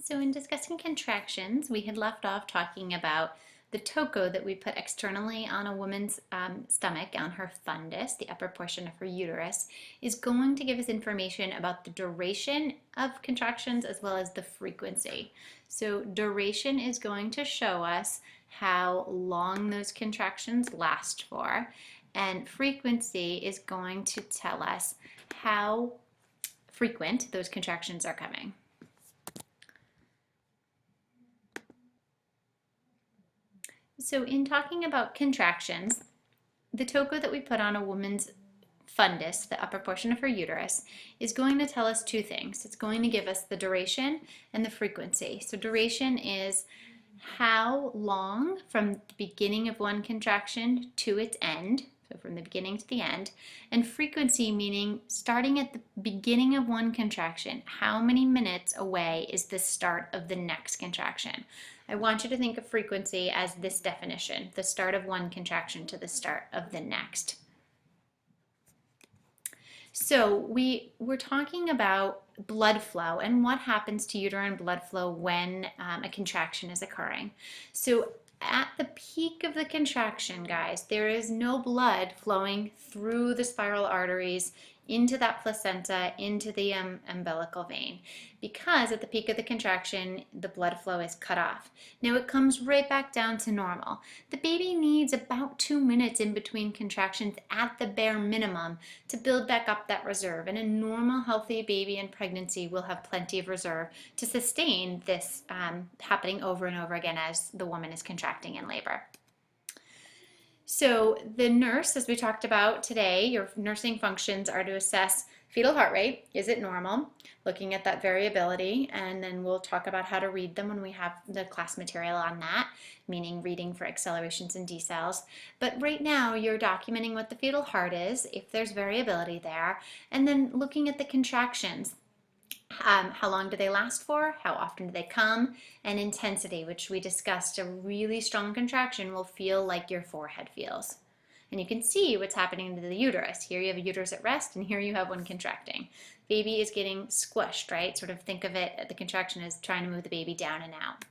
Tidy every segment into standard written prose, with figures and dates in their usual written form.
So in discussing contractions, we had left off talking about the toco that we put externally on a woman's stomach, on her fundus, the upper portion of her uterus, is going to give us information about the duration of contractions as well as the frequency. So duration is going to show us how long those contractions last for, and frequency is going to tell us how frequent those contractions are coming. So in talking about contractions, the toco that we put on a woman's fundus, the upper portion of her uterus, is going to tell us two things. It's going to give us the duration and the frequency. So duration is how long from the beginning of one contraction to its end, so from the beginning to the end, and frequency meaning starting at the beginning of one contraction, how many minutes away is the start of the next contraction. I want you to think of frequency as this definition, the start of one contraction to the start of the next. So we're talking about blood flow and what happens to uterine blood flow when a contraction is occurring. So at the peak of the contraction, guys, there is no blood flowing through the spiral arteries into that placenta, into the umbilical vein, because at the peak of the contraction, the blood flow is cut off. Now it comes right back down to normal. The baby needs about 2 minutes in between contractions at the bare minimum to build back up that reserve, and a normal healthy baby in pregnancy will have plenty of reserve to sustain this happening over and over again as the woman is contracting in labor. So the nurse, as we talked about today, your nursing functions are to assess fetal heart rate. Is it normal? Looking at that variability, and then we'll talk about how to read them when we have the class material on that, meaning reading for accelerations and decels. But right now you're documenting what the fetal heart is, if there's variability there, and then looking at the contractions. How long do they last for? How often do they come? And intensity, which we discussed. A really strong contraction will feel like your forehead feels. And you can see what's happening to the uterus. Here you have a uterus at rest, and here you have one contracting. Baby is getting squished, right? Sort of think of it, the contraction as trying to move the baby down and out.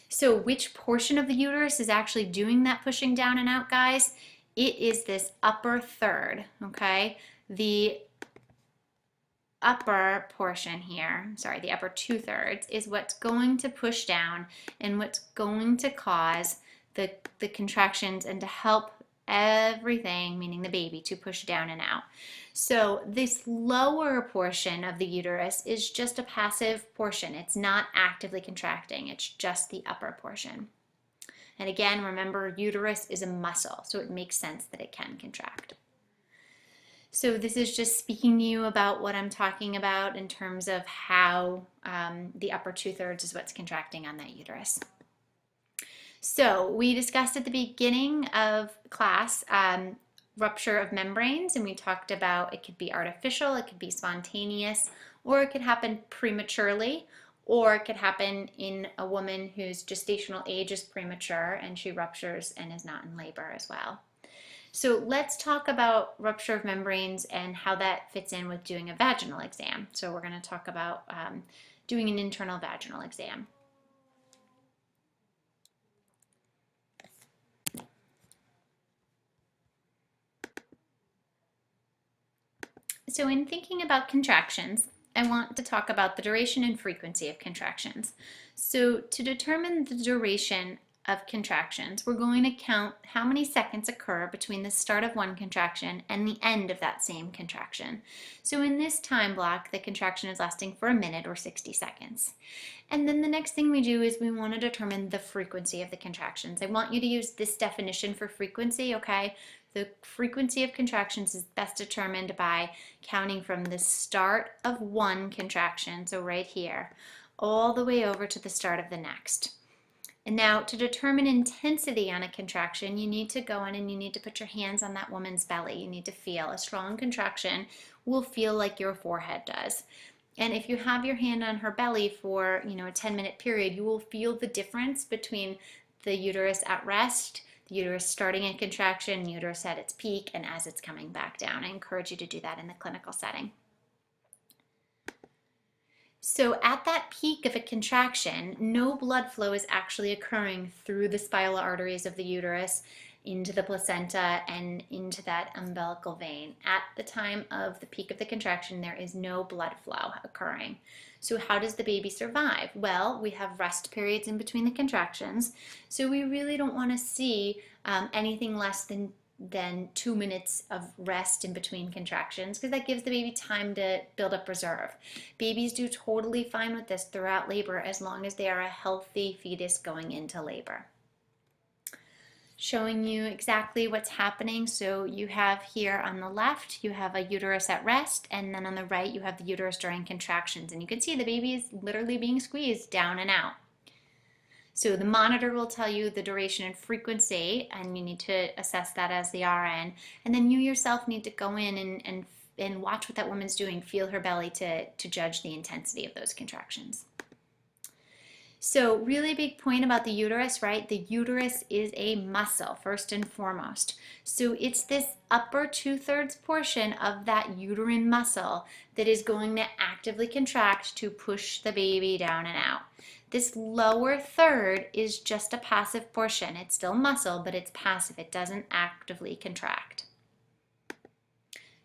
So which portion of the uterus is actually doing that pushing down and out, guys? It is this upper third, okay? The upper portion here, the upper 2/3 is what's going to push down and what's going to cause the contractions and to help everything, meaning the baby, to push down and out. So this lower portion of the uterus is just a passive portion. It's not actively contracting. It's just the upper portion. And again, remember, uterus is a muscle, so it makes sense that it can contract. So this is just speaking to you about what I'm talking about in terms of how the upper 2/3 is what's contracting on that uterus. So we discussed at the beginning of class rupture of membranes, and we talked about it could be artificial, it could be spontaneous, or it could happen prematurely, or it could happen in a woman whose gestational age is premature and she ruptures and is not in labor as well. So let's talk about rupture of membranes and how that fits in with doing a vaginal exam. So we're going to talk about doing an internal vaginal exam. So in thinking about contractions, I want to talk about the duration and frequency of contractions. So to determine the duration of contractions, we're going to count how many seconds occur between the start of one contraction and the end of that same contraction. So in this time block, the contraction is lasting for a minute or 60 seconds. And then the next thing we do is we want to determine the frequency of the contractions. I want you to use this definition for frequency, okay? The frequency of contractions is best determined by counting from the start of one contraction, so right here, all the way over to the start of the next. And now to determine intensity on a contraction, you need to go in and you need to put your hands on that woman's belly. You need to feel a strong contraction will feel like your forehead does. And if you have your hand on her belly for, a 10-minute period, you will feel the difference between the uterus at rest, the uterus starting in contraction, uterus at its peak, and as it's coming back down. I encourage you to do that in the clinical setting. So at that peak of a contraction, no blood flow is actually occurring through the spiral arteries of the uterus into the placenta and into that umbilical vein. At the time of the peak of the contraction, there is no blood flow occurring. So how does the baby survive? Well, we have rest periods in between the contractions, so we really don't want to see anything less than 2 minutes of rest in between contractions, because that gives the baby time to build up reserve. Babies do totally fine with this throughout labor as long as they are a healthy fetus going into labor. Showing you exactly what's happening. So you have here on the left, you have a uterus at rest, and then on the right, you have the uterus during contractions. And you can see the baby is literally being squeezed down and out. So the monitor will tell you the duration and frequency, and you need to assess that as the RN. And then you yourself need to go in and watch what that woman's doing, feel her belly to judge the intensity of those contractions. So really big point about the uterus, right? The uterus is a muscle, first and foremost. So it's this upper 2/3 portion of that uterine muscle that is going to actively contract to push the baby down and out. This lower third is just a passive portion. It's still muscle, but it's passive. It doesn't actively contract.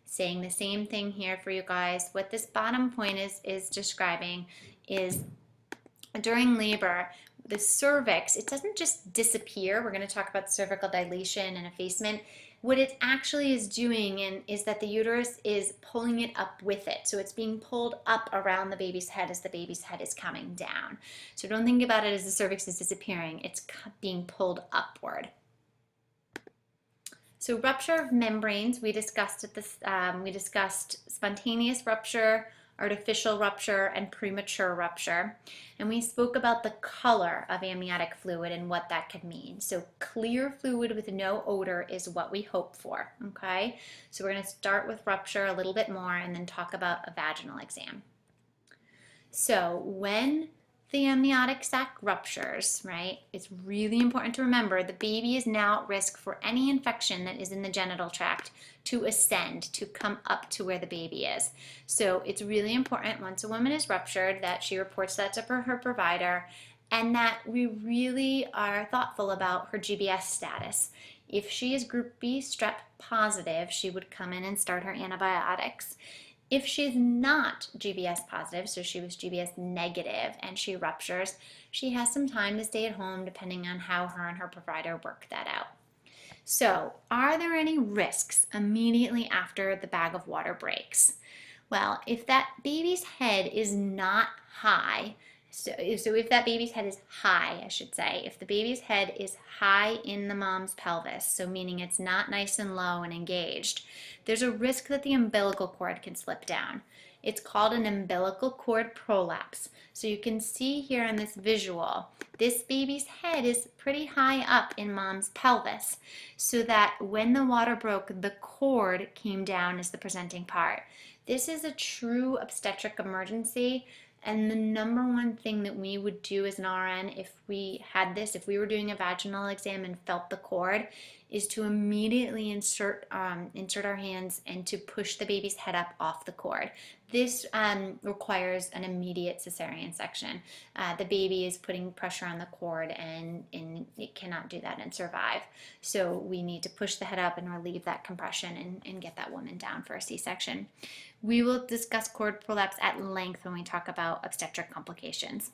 Saying the same thing here for you guys. What this bottom point is describing is during labor, the cervix, it doesn't just disappear. We're going to talk about cervical dilation and effacement. What it actually is doing is that the uterus is pulling it up with it. So it's being pulled up around the baby's head as the baby's head is coming down. So don't think about it as the cervix is disappearing. It's being pulled upward. So rupture of membranes, we discussed we discussed spontaneous rupture, artificial rupture, and premature rupture. And we spoke about the color of amniotic fluid and what that could mean. So clear fluid with no odor is what we hope for, okay? So we're going to start with rupture a little bit more and then talk about a vaginal exam. So when the amniotic sac ruptures, right, it's really important to remember the baby is now at risk for any infection that is in the genital tract to ascend, to come up to where the baby is. So it's really important once a woman is ruptured that she reports that to her provider and that we really are thoughtful about her GBS status. If she is group B strep positive, she would come in and start her antibiotics. If she's not GBS positive, so she was GBS negative and she ruptures, she has some time to stay at home depending on how her and her provider work that out. So, are there any risks immediately after the bag of water breaks? Well, if that baby's head is not high, so if that baby's head is high, I should say, if the baby's head is high in the mom's pelvis, so meaning it's not nice and low and engaged, there's a risk that the umbilical cord can slip down. It's called an umbilical cord prolapse. So you can see here in this visual, this baby's head is pretty high up in mom's pelvis, so that when the water broke, the cord came down as the presenting part. This is a true obstetric emergency. And the number one thing that we would do as an RN if we had this, if we were doing a vaginal exam and felt the cord, is to immediately insert our hands and to push the baby's head up off the cord. This requires an immediate cesarean section. The baby is putting pressure on the cord and it cannot do that and survive. So we need to push the head up and relieve that compression and get that woman down for a C-section. We will discuss cord prolapse at length when we talk about obstetric complications.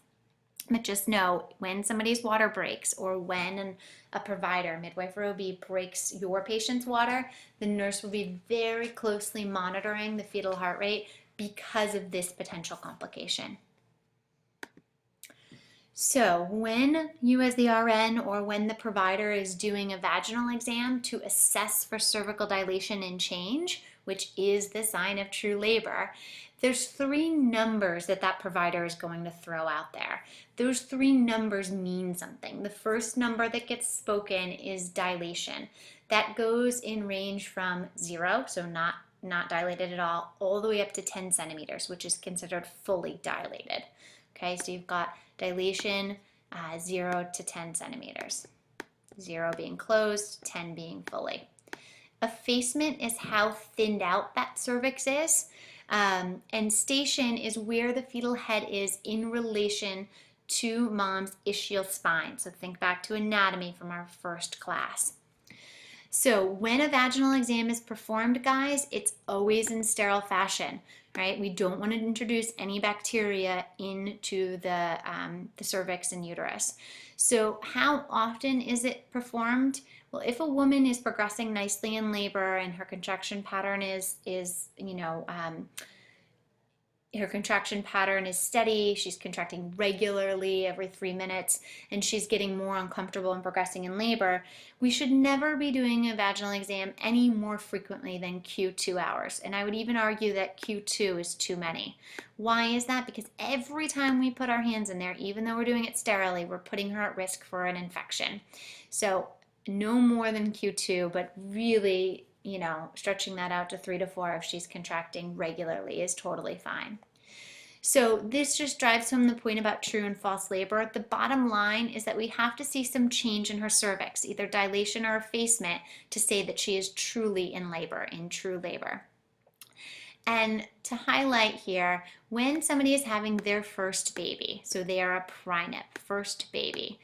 But just know, when somebody's water breaks or when a provider, midwife or OB, breaks your patient's water, the nurse will be very closely monitoring the fetal heart rate because of this potential complication. So when you as the RN or when the provider is doing a vaginal exam to assess for cervical dilation and change, which is the sign of true labor, there's 3 numbers that provider is going to throw out there. Those 3 numbers mean something. The first number that gets spoken is dilation. That goes in range from 0, so not dilated at all the way up to 10 centimeters, which is considered fully dilated. Okay, so you've got dilation 0 to 10 centimeters. 0 being closed, 10 being fully. Effacement is how thinned out that cervix is. And station is where the fetal head is in relation to mom's ischial spine. So think back to anatomy from our first class. So when a vaginal exam is performed, guys, it's always in sterile fashion, right? We don't want to introduce any bacteria into the cervix and uterus. So how often is it performed? Well, if a woman is progressing nicely in labor and her contraction pattern is her contraction pattern is steady, she's contracting regularly every 3 minutes, and she's getting more uncomfortable and progressing in labor, we should never be doing a vaginal exam any more frequently than Q2 hours. And I would even argue that Q2 is too many. Why is that? Because every time we put our hands in there, even though we're doing it sterilely, we're putting her at risk for an infection. So no more than Q2, but really, stretching that out to 3 to 4 if she's contracting regularly is totally fine. So this just drives home the point about true and false labor. The bottom line is that we have to see some change in her cervix, either dilation or effacement, to say that she is truly in labor, in true labor. And to highlight here, when somebody is having their first baby, so they are a prinip, first baby,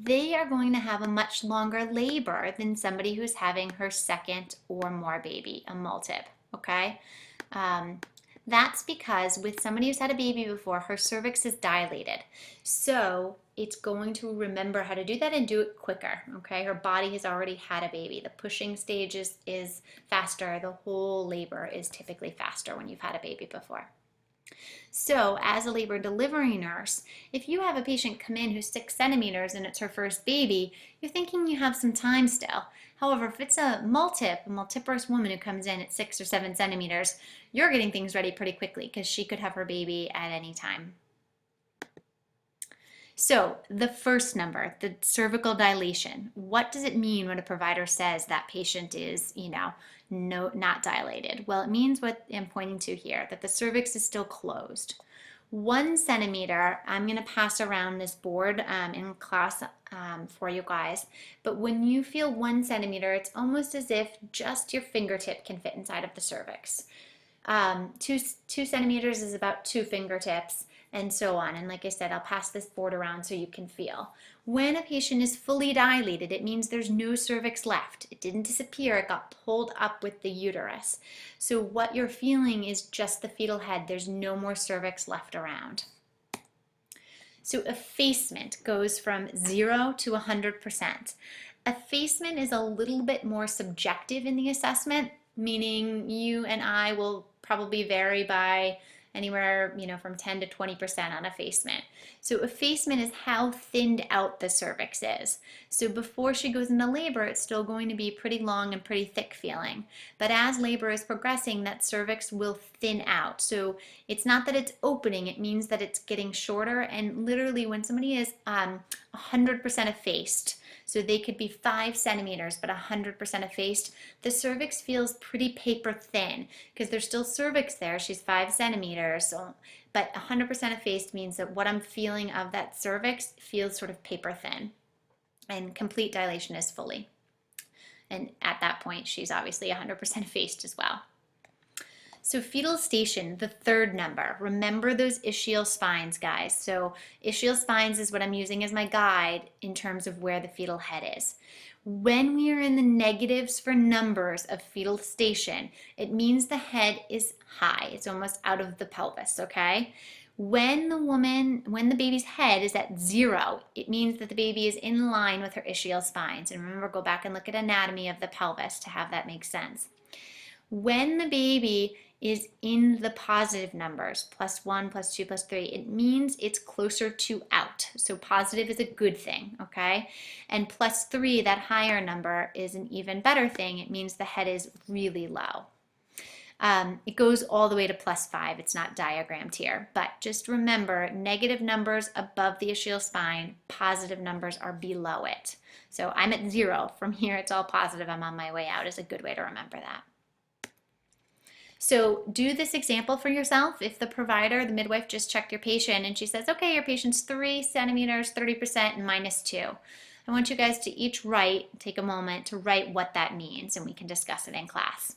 they are going to have a much longer labor than somebody who's having her second or more baby, a multip, okay? That's because with somebody who's had a baby before, her cervix is dilated. So it's going to remember how to do that and do it quicker, okay? Her body has already had a baby. The pushing stage is faster. The whole labor is typically faster when you've had a baby before. So as a labor delivery nurse, if you have a patient come in who's 6 centimeters and it's her first baby, you're thinking you have some time still. However, if it's a multiparous woman who comes in at 6 or 7 centimeters, you're getting things ready pretty quickly because she could have her baby at any time. So the first number, the cervical dilation, what does it mean when a provider says that patient is, not dilated? Well, it means what I'm pointing to here, that the cervix is still closed. 1 centimeter, I'm going to pass around this board in class for you guys, but when you feel 1 centimeter, it's almost as if just your fingertip can fit inside of the cervix. 2 centimeters is about 2 fingertips, and so on. And like I said, I'll pass this board around so you can feel. When a patient is fully dilated, it means there's no cervix left. It didn't disappear, it got pulled up with the uterus. So what you're feeling is just the fetal head. There's no more cervix left around. So effacement goes from 0 to 100%. Effacement is a little bit more subjective in the assessment, meaning you and I will probably vary by anywhere, from 10 to 20% on effacement. So effacement is how thinned out the cervix is. So before she goes into labor, it's still going to be pretty long and pretty thick feeling. But as labor is progressing, that cervix will thin out. So it's not that it's opening, it means that it's getting shorter. And literally when somebody is 100% effaced, so they could be 5 centimeters, but 100% effaced, the cervix feels pretty paper thin because there's still cervix there. She's 5 centimeters, but 100% effaced means that what I'm feeling of that cervix feels sort of paper thin, and complete dilation is fully. And at that point, she's obviously 100% effaced as well. So fetal station, the third number. Remember those ischial spines, guys. So ischial spines is what I'm using as my guide in terms of where the fetal head is. When we are in the negatives for numbers of fetal station, it means the head is high. It's almost out of the pelvis, okay? When the baby's head is at 0, it means that the baby is in line with her ischial spines. And remember, go back and look at anatomy of the pelvis to have that make sense. When the baby is in the positive numbers, +1, +2, +3, it means it's closer to out. So positive is a good thing, okay? And +3, that higher number, is an even better thing. It means the head is really low. It goes all the way to +5. It's not diagrammed here, but just remember, negative numbers above the ischial spine, positive numbers are below it. So I'm at 0. From here, it's all positive. I'm on my way out is a good way to remember that. So do this example for yourself. If the provider, the midwife, just checked your patient and she says, okay, your patient's 3 centimeters, 30%, and -2. I want you guys to each take a moment to write what that means, and we can discuss it in class.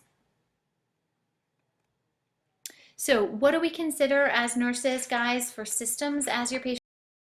So what do we consider as nurses, guys, for systems as your patient?